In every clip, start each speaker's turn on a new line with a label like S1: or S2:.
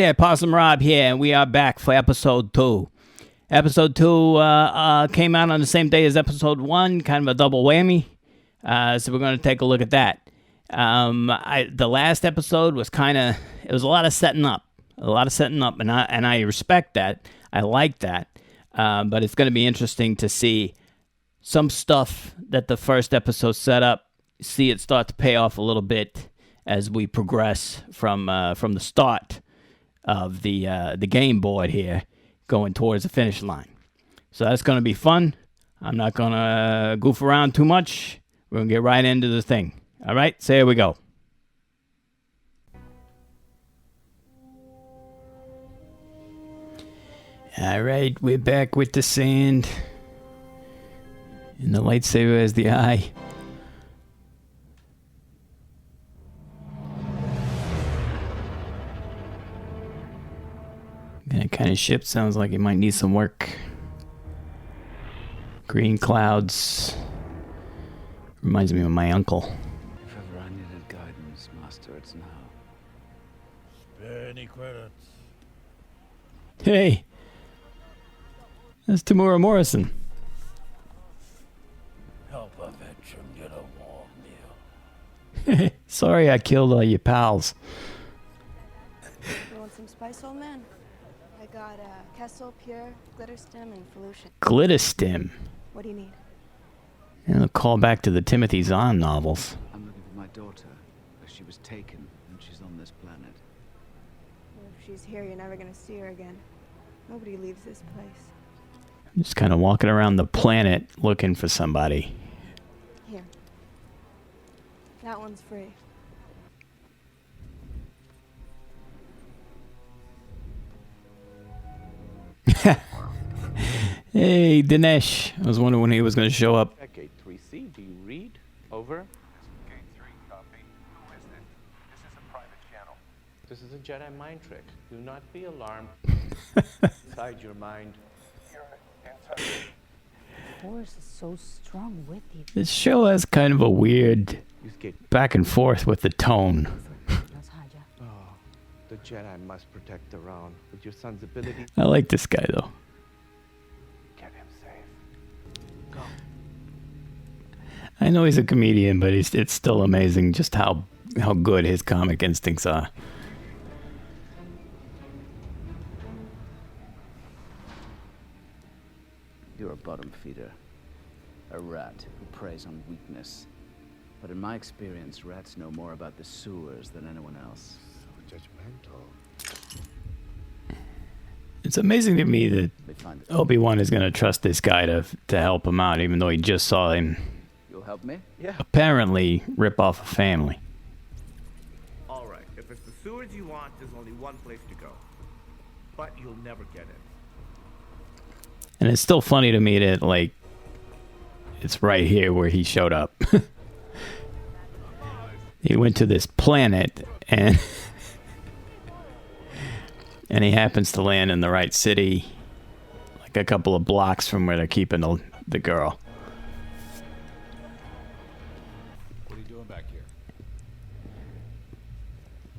S1: there, Possum Rob here, and we are back for episode 2. Episode 2 came out on the same day as episode 1, kind of a double whammy. So we're going to take a look at that. The last episode was it was a lot of setting up. And I respect that. I like that. But it's going to be interesting to see some stuff that the first episode set up, see it start to pay off a little bit as we progress from the start of the game board here, going towards the finish line. So that's going to be fun. I'm not going to goof around too much. We're going to get right into the thing. All right, so here we go. All right, we're back with the sand. And the lightsaber as the eye. That kind of ship sounds like it might need some work. Green clouds. Reminds me of my uncle.
S2: If ever I needed guidance, Master, it's now.
S3: Spare any credits.
S1: Hey! That's Tamura Morrison.
S3: Help a veteran get a warm meal.
S1: Sorry I killed all your pals.
S4: You want some spice, old man? I got Kessel, Pure, Glitterstim, and Felucian.
S1: Glitterstim.
S4: What do you need?
S1: And a call back to the Timothy Zahn novels.
S2: I'm looking for my daughter. She was taken, and she's on this planet.
S4: Well, if she's here, you're never gonna see her again. Nobody leaves this place.
S1: I'm just kind of walking around the planet looking for somebody.
S4: Here. That one's free.
S1: Hey, Dinesh. I was wondering when he was going to show up.
S5: Gate 3C, do you read? Over.
S6: Gate 3, copy. Who is it? This is a private channel.
S5: This is a Jedi mind trick. Do not be alarmed. Inside your mind.
S6: You're inside.
S7: Force is so strong with you.
S1: This show has kind of a weird
S5: Use gate.
S1: back and forth with the tone.
S5: Oh, the Jedi must protect the realm. With your son's ability,
S1: I like this guy, though.
S5: get him safe. Go.
S1: I know he's a comedian, but it's still amazing just how good his comic instincts are.
S2: You're a bottom feeder. A rat who preys on weakness. But in my experience, rats know more about the sewers than anyone else.
S5: So judgmental.
S1: It's amazing to me that
S2: They find it.
S1: Obi-Wan is going to trust this guy to help him out, even though he just saw him
S2: You'll help me?
S5: Yeah.
S1: apparently rip off a family.
S6: All right. If it's the sewers you want, there's only one place to go. But you'll never get it.
S1: And it's still funny to me that, like, it's right here where he showed up. He went to this planet, and and he happens to land in the right city, like a couple of blocks from where they're keeping the girl.
S3: What are you doing back here?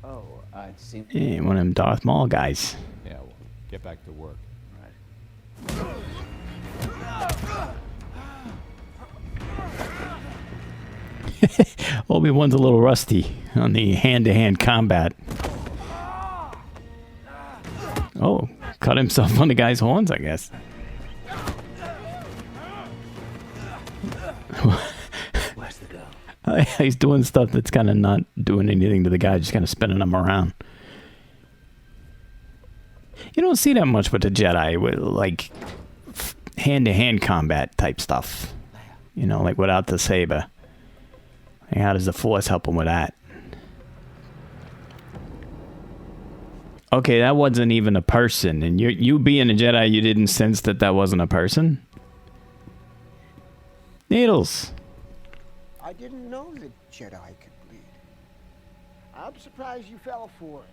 S2: Oh, I'd seen...
S1: Hey, one of them Darth Maul guys.
S3: Yeah, well, get back to work.
S2: Right.
S1: Obi-Wan's a little rusty on the hand-to-hand combat. Oh, cut himself on the guy's horns, I guess.
S2: Where's the girl?
S1: He's doing stuff that's kind of not doing anything to the guy, just kind of spinning him around. You don't see that much with the Jedi, with like hand-to-hand combat type stuff. You know, like without the saber. And how does the Force help him with that? Okay, that wasn't even a person. And you being a Jedi, you didn't sense that wasn't a person? Needles.
S8: I didn't know that Jedi could bleed. I'm surprised you fell for it.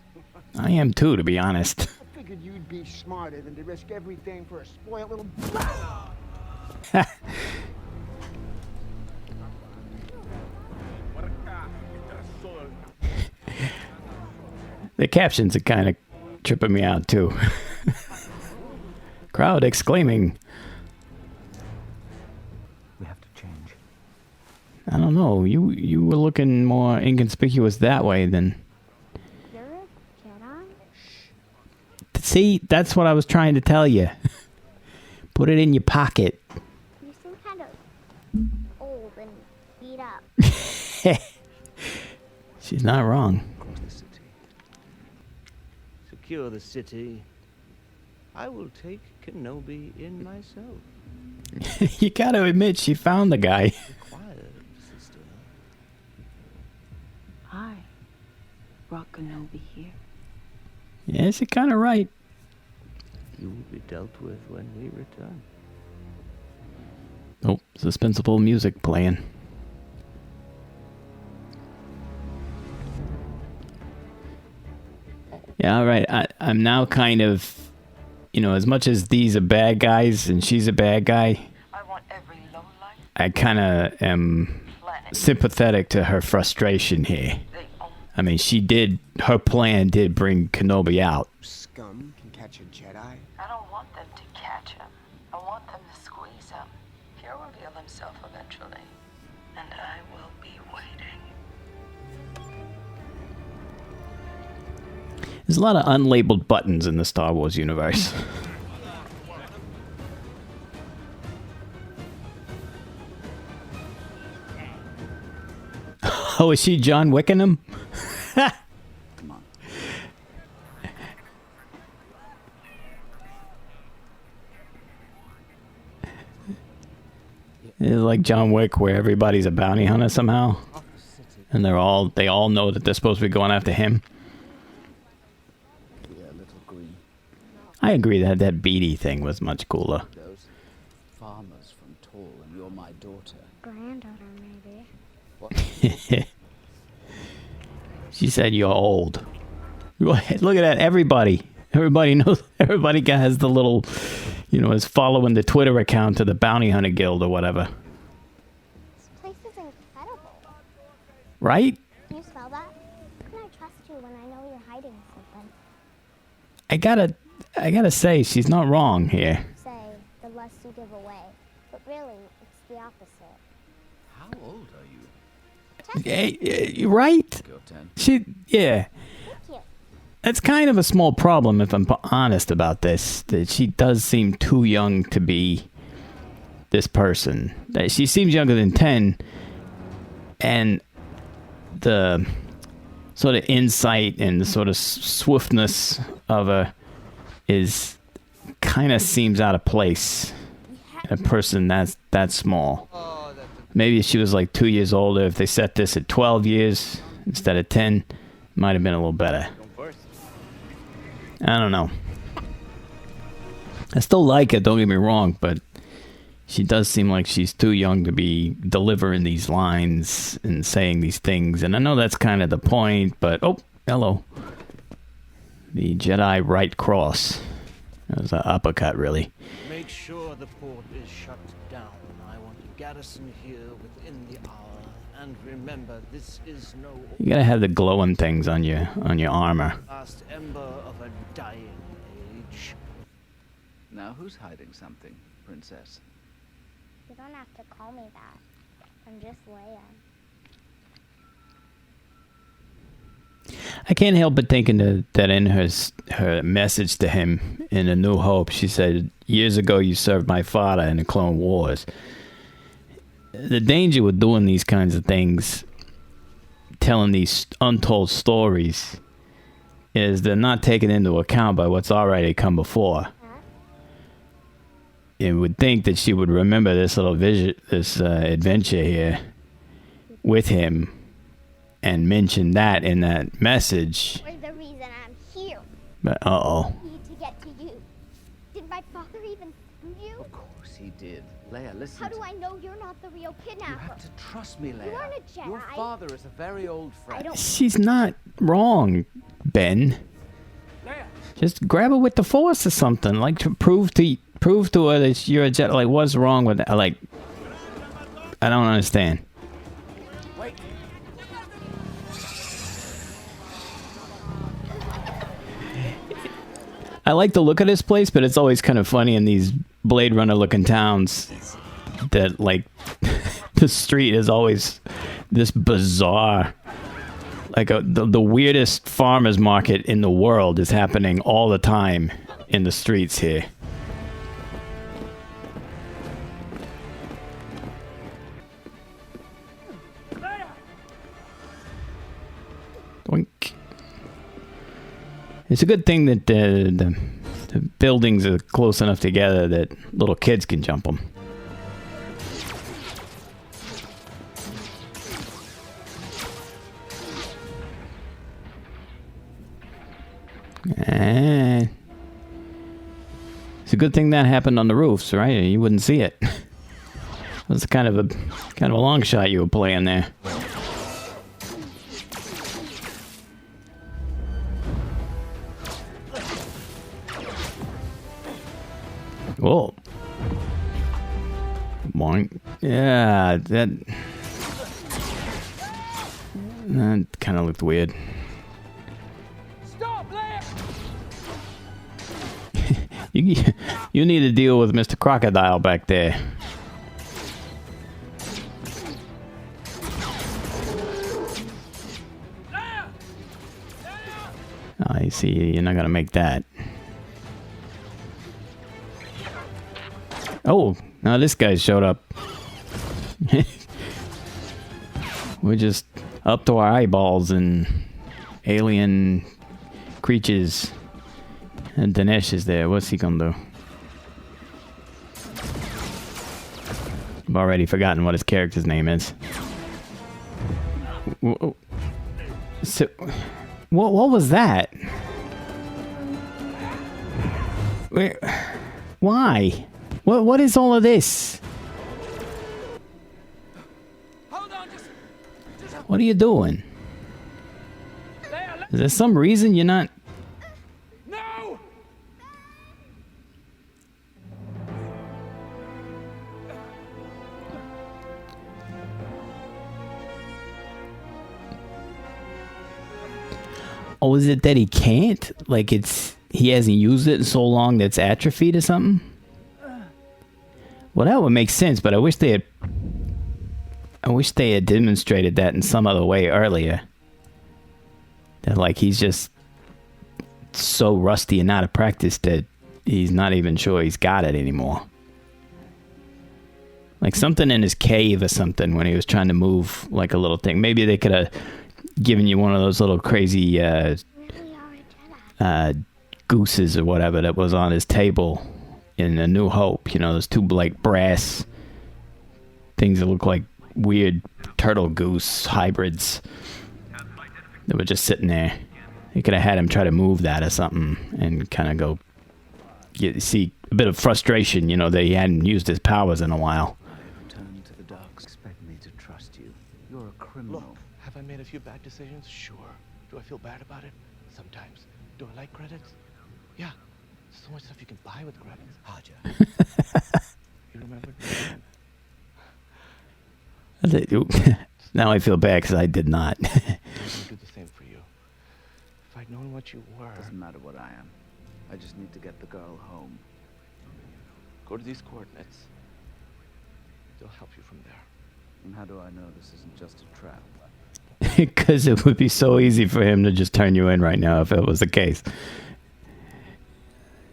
S1: I am too, to be honest.
S8: I figured you'd be smarter than to risk everything for a spoiled little...
S1: The captions are kind of tripping me out too. Crowd exclaiming.
S2: We have to change.
S1: I don't know. You were looking more inconspicuous that way than.
S9: You're a Jedi?
S1: See, that's what I was trying to tell you. Put it in your pocket.
S9: You seem kind of old and beat up.
S1: She's not wrong.
S5: Across the city. Secure the city. I will take Kenobi in myself.
S1: You gotta admit, she found the guy.
S5: Quiet, sister.
S7: I brought Kenobi here.
S1: Yeah, she's kind of right.
S5: You will be dealt with when we return.
S1: Oh, suspenseful music playing. Yeah, all right. I'm now kind of, as much as these are bad guys and she's a bad guy,
S7: I want every lowlife
S1: I kind of am
S7: planet.
S1: sympathetic to her frustration here.
S7: They own.
S1: I mean, her plan did bring Kenobi out.
S8: Scum can catch a Jedi.
S7: I don't want them to catch him. I want them to squeeze him. He'll reveal himself eventually. And I will be waiting.
S1: There's a lot of unlabeled buttons in the Star Wars universe. Oh, is she John Wickenham?
S2: Come on.
S1: It's like John Wick, where everybody's a bounty hunter somehow, and they all know that they're supposed to be going after him.
S2: Yeah, little green.
S1: I agree that beady thing was much cooler.
S2: Those farmers from Tall, and you're my daughter.
S9: Granddaughter, maybe.
S2: What?
S1: She said you're old. Look at that, everybody knows. Everybody has the little, is following the Twitter account to the Bounty Hunter Guild or whatever.
S9: This place is incredible.
S1: Right?
S9: Can you smell that? How can I trust you when I know you're hiding something?
S1: I gotta say, she's not wrong here.
S9: Say, the less you give away. But really, it's the opposite.
S2: How old are you?
S1: You're right?
S2: Go 10.
S1: Yeah.
S9: Thank you.
S1: That's kind of a small problem, if I'm honest about this. That she does seem too young to be this person. That she seems younger than 10, and the sort of insight and the sort of swiftness of her kind of seems out of place. A person that small. Maybe if she was like 2 years older, if they set this at 12 years instead of 10, might have been a little better. I don't know. I still like it, don't get me wrong, but she does seem like she's too young to be delivering these lines and saying these things. And I know that's kind of the point, but... Oh, hello. The Jedi right cross. That was an uppercut, really.
S3: Make sure the port is shut down. I want a garrison here within the hour. And remember, this is no
S1: You gotta have the glowing things on your armor.
S3: last ember of a dying age.
S2: Now who's hiding something, Princess?
S9: You don't have to call me that. I'm just Leia.
S1: I can't help but thinking that in her message to him in A New Hope, she said, "Years ago you served my father in the Clone Wars." The danger with doing these kinds of things, telling these untold stories, is they're not taken into account by what's already come before. You would think that she would remember this little adventure here with him and mention that in that message.
S9: You're the reason I'm here.
S1: But uh-oh.
S9: I need to get to you. Did my father even screw you?
S2: Of course he did. Leia, listen.
S9: How do I know you're not the real
S2: You
S9: kidnapper?
S2: have to trust me, Leia.
S9: You aren't a Jedi.
S2: Your father is a very old friend.
S9: I don't.
S1: She's not wrong, Ben. Just grab her with the Force or something, like to prove to her that you're a Jedi. Like, what's wrong with that? Like, I don't understand. I like the look of this place, but it's always kind of funny in these Blade Runner looking towns that like the street is always this bizarre, like the weirdest farmers market in the world is happening all the time in the streets here. Doink. It's a good thing that the buildings are close enough together that little kids can jump them. And it's a good thing that happened on the roofs, right? You wouldn't see it. It was kind of a long shot you were playing there. Whoa. Boing. Yeah, that kind of looked weird.
S3: Stop there!
S1: You need to deal with Mr. Crocodile back there. I see. You're not gonna make that. Oh, now this guy showed up. We're just up to our eyeballs in alien creatures. And Dinesh is there. What's he gonna do? I've already forgotten what his character's name is. So, what was that? Wait, why? What is all of this?
S3: Hold on, just
S1: What are you doing? Is there some reason you're not?
S3: no!
S1: Oh, is it that he can't? Like he hasn't used it in so long that it's atrophied or something? Well, that would make sense, but I wish they had demonstrated that in some other way earlier. That like he's just so rusty and out of practice that he's not even sure he's got it anymore. Like something in his cave or something when he was trying to move like a little thing. Maybe they could have given you one of those little crazy gooses or whatever that was on his table in A New Hope. You know, those two like brass things that look like weird turtle goose hybrids that were just sitting there. You could have had him try to move that or something and kind of go see a bit of frustration, you know, that he hadn't used his powers in a while.
S2: Return to the docks. Expect me to trust you. You're a criminal.
S5: Look, have I made a few bad decisions? Sure. Do I feel bad about it? Sometimes. Do I like credits? Yeah. So much stuff you can buy with credits. Haja. You remember?
S1: Now I feel bad because I did not.
S5: I would do the same for you. If I'd known what you were.
S2: Doesn't matter what I am. I just need to get the girl home.
S5: Go to these coordinates. They'll help you from there.
S2: And how do I know this isn't just a trap?
S1: Because it would be so easy for him to just turn you in right now if it was the case.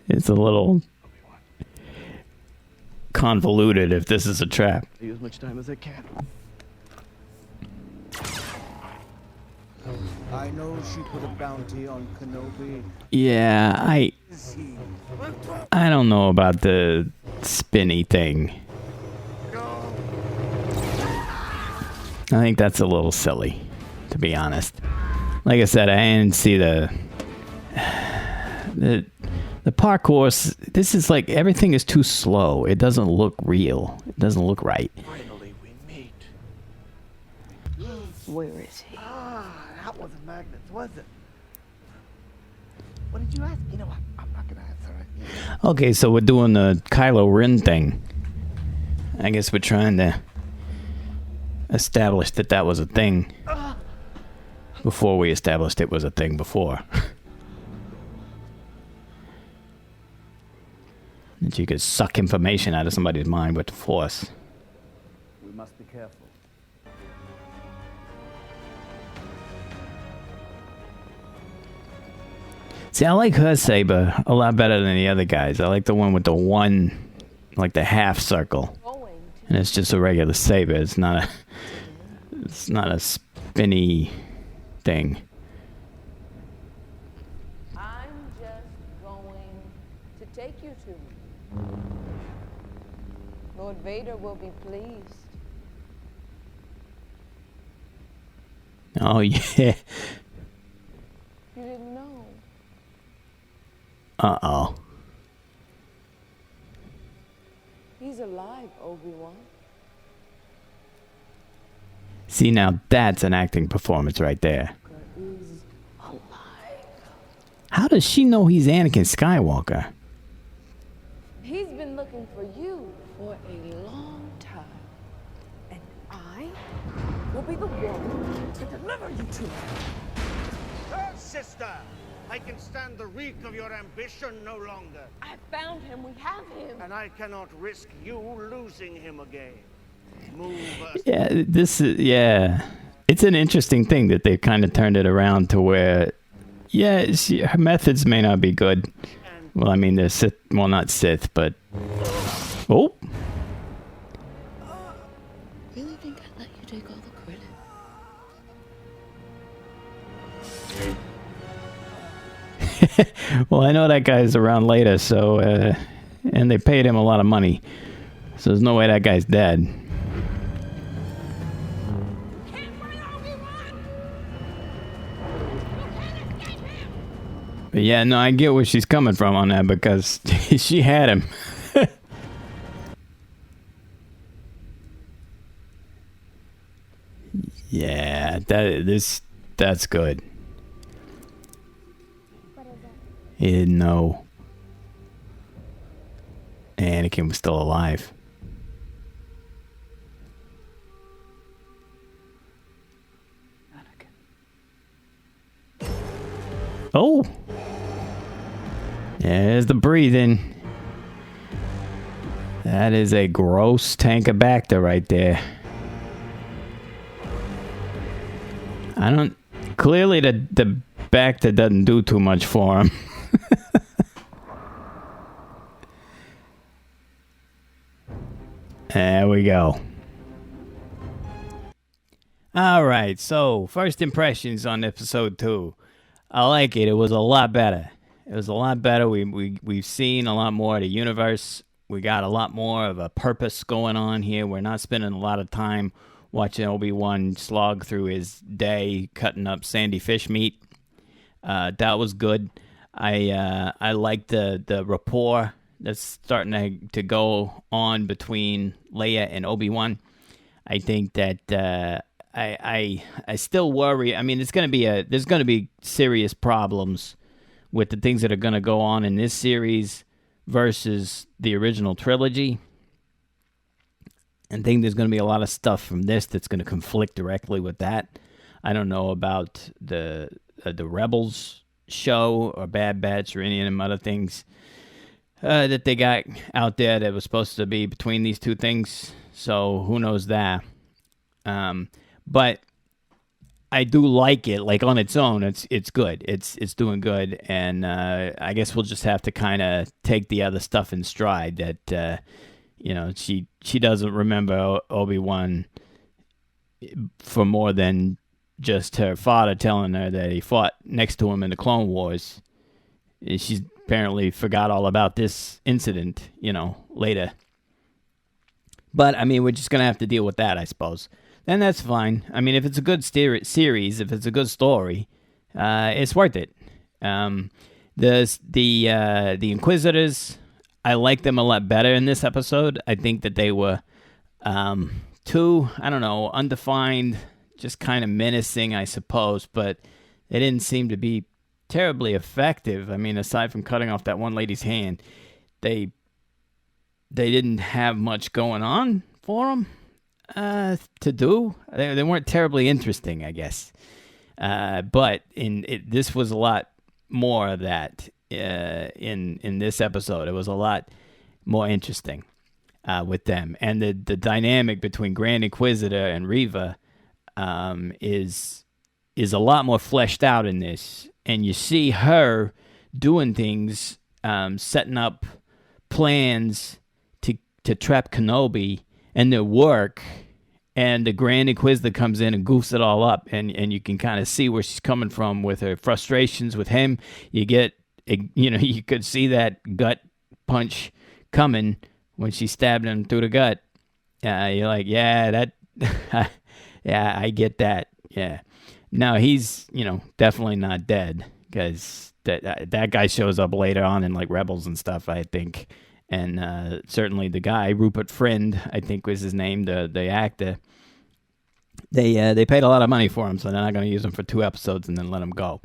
S1: It's a little convoluted if this is a trap.
S5: I use as much time as I can.
S3: I know she put a bounty on Kenobi.
S1: Yeah, I don't know about the spinny thing. I think that's a little silly, to be honest. Like I said, I didn't see the parkour. This is like everything is too slow. It doesn't look real. It doesn't look right.
S5: Finally, we meet.
S7: Where is he?
S8: That wasn't magnets, was it? What did you ask? You know what? I'm not gonna answer it.
S1: Okay, so we're doing the Kylo Ren thing. I guess we're trying to establish that was a thing before we established it was a thing before. And she could suck information out of somebody's mind with the Force.
S2: We must be careful.
S1: See, I like her saber a lot better than the other guys. I like the one with the one, like the half circle. And it's just a regular saber. It's not a spinny thing.
S7: I'm just going to take you to. Lord Vader will be pleased.
S1: Oh, yeah.
S7: You didn't know.
S1: Uh-oh.
S7: He's alive, Obi-Wan.
S1: See, now that's an acting performance right there.
S7: Is alive.
S1: How does she know he's Anakin Skywalker?
S7: He's been looking for you for a long time. And I will be the one to deliver you to him.
S3: Sister, I can stand the reek of your ambition no longer.
S7: I found him. We have him.
S3: And I cannot risk you losing him again. Move us.
S1: Yeah, it's an interesting thing that they've kind of turned it around to where, her methods may not be good. Well, I mean, they're Sith, well, not Sith, but... Oh!
S7: Really think I'd let you take all the credit?
S1: Well, I know that guy's around later, so, and they paid him a lot of money. So there's no way that guy's dead. But yeah, no, I get where she's coming from on that because she had him. Yeah, that's good. He didn't know Anakin was still alive. Oh! There's the breathing. That is a gross tank of Bacta right there. Clearly the Bacta doesn't do too much for him. There we go. Alright, so first impressions on episode 2. I like it. It was a lot better. It was a lot better. We've seen a lot more of the universe. We got a lot more of a purpose going on here. We're not spending a lot of time watching Obi-Wan slog through his day cutting up sandy fish meat. That was good. I like the rapport that's starting to go on between Leia and Obi-Wan. I think that I still worry. I mean, there's going to be serious problems with the things that are going to go on in this series versus the original trilogy. I think there's going to be a lot of stuff from this that's going to conflict directly with that. I don't know about the Rebels show or Bad Batch or any of them other things that they got out there that was supposed to be between these two things. So who knows that? But I do like it. Like on its own, it's good. It's doing good, and I guess we'll just have to kind of take the other stuff in stride. That she doesn't remember Obi-Wan for more than just her father telling her that he fought next to him in the Clone Wars. She's apparently forgot all about this incident, later. But I mean, we're just gonna have to deal with that, I suppose. And that's fine. I mean, if it's a good series, if it's a good story, it's worth it. The Inquisitors, I like them a lot better in this episode. I think that they were too, undefined, just kind of menacing, I suppose, but they didn't seem to be terribly effective. I mean, aside from cutting off that one lady's hand, they didn't have much going on for them. To do. They weren't terribly interesting, I guess. But this was a lot more of that in this episode. It was a lot more interesting with them. And the dynamic between Grand Inquisitor and Reva is a lot more fleshed out in this. And you see her doing things, setting up plans to trap Kenobi, and they work. And the Grand Inquisitor comes in and goofs it all up, and you can kind of see where she's coming from with her frustrations with him. You could see that gut punch coming when she stabbed him through the gut. You're like, yeah, I get that. Yeah. No, he's, definitely not dead, because that guy shows up later on in like Rebels and stuff, I think. And certainly the guy, Rupert Friend, I think was his name, the actor. They paid a lot of money for him, so they're not going to use him for 2 episodes and then let him go.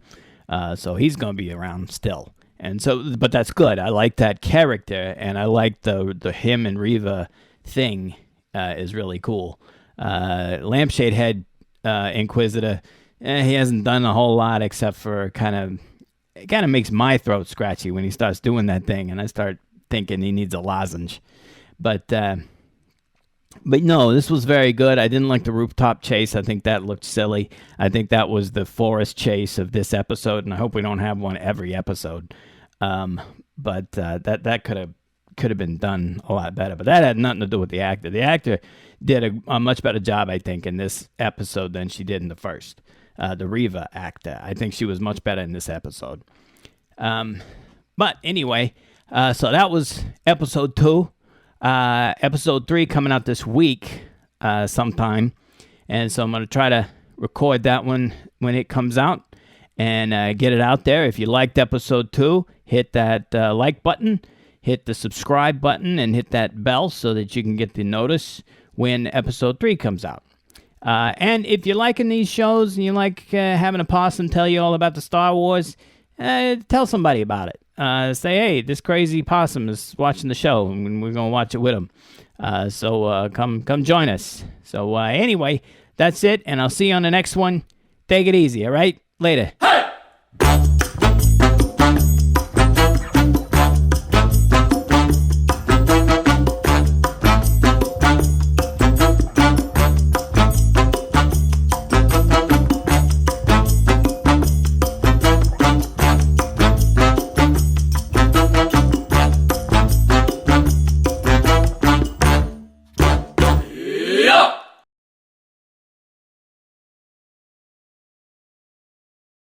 S1: So he's going to be around still. And so, but that's good. I like that character, and I like the him and Reva thing is really cool. Lampshade Head Inquisitor, he hasn't done a whole lot except for it kind of makes my throat scratchy when he starts doing that thing, and I start thinking he needs a lozenge. But no, this was very good. I didn't like the rooftop chase. I think that looked silly. I think that was the forest chase of this episode, and I hope we don't have one every episode. But that could have been done a lot better. But that had nothing to do with the actor. The actor did a much better job, I think, in this episode than she did in the first. The Reva actor, I think she was much better in this episode. But anyway, so that was episode 2. Episode 3 coming out this week sometime. And so I'm going to try to record that one when it comes out and get it out there. If you liked episode 2, hit that like button, hit the subscribe button, and hit that bell so that you can get the notice when episode 3 comes out. And if you're liking these shows and you like having a possum tell you all about the Star Wars, tell somebody about it. Say, hey, this crazy possum is watching the show, and we're going to watch it with him. So come join us. So anyway, that's it, and I'll see you on the next one. Take it easy, all right? Later. Hey!